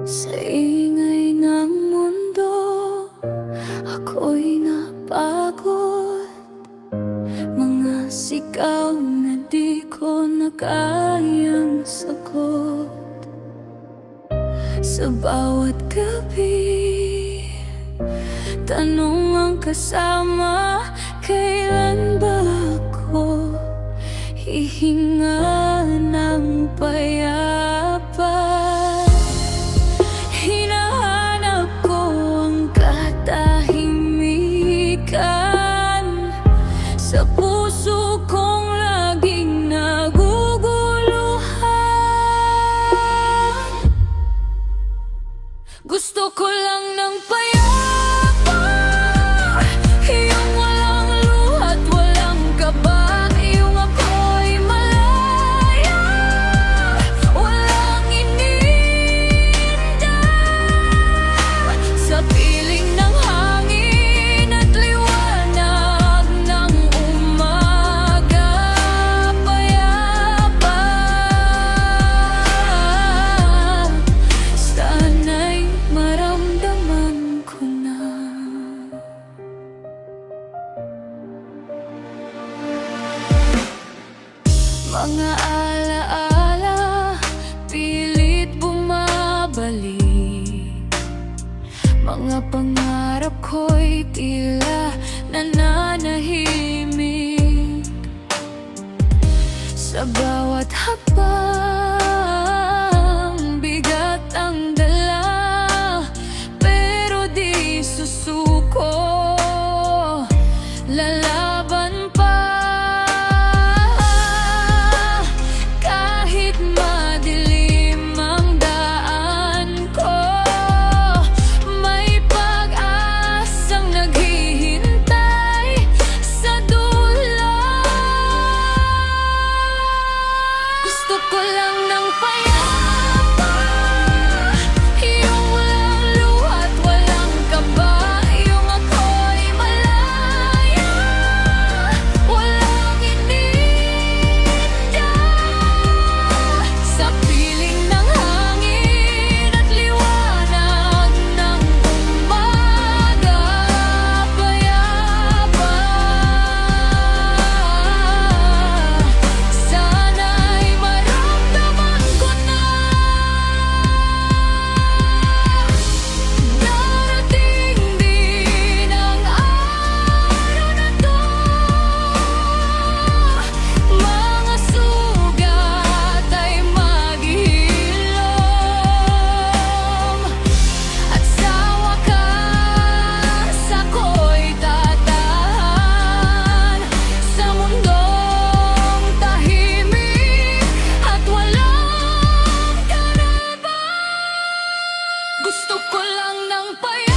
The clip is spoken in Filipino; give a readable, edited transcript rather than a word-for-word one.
Sa ingay ng mundo, ako'y napagod. Mga sigaw na di ko na kayang sagot. Sa bawat gabi, tanong ang kasama, kailan ba ako hihinga ng payapa? Hinahanap ko ang katahimikan sa puso kong laging naguguluhan. Gusto ko lang ng payapa, yung walang luha't walang kaba, yung ako'y malaya, walang ininda. Sa piling ng hangin at liwanag ng umaga, payapa. Sana'y maramdaman ko na. Mga alaala, pilit bumabalik. Mga pangarap ko'y tila nananahimik. Sa bawat hakbang, bigat ang dala, pero di susuko. Lalaban pa, kahit madilim ang daan ko. May pag-asang naghihintay sa dulo. Gusto ko lang ng payapa, yung walang luha't walang kaba, yung ako'y malaya, walang ininda. Sa piling ng hangin at liwanag ng umaga, payapa. Sana'y maramdaman ko na. Darating din ang araw na to, mga sugat ay maghihilom, at sa wakas ako'y tatahan sa mundong tahimik at walang karaban. Gusto ko lang ng payapa.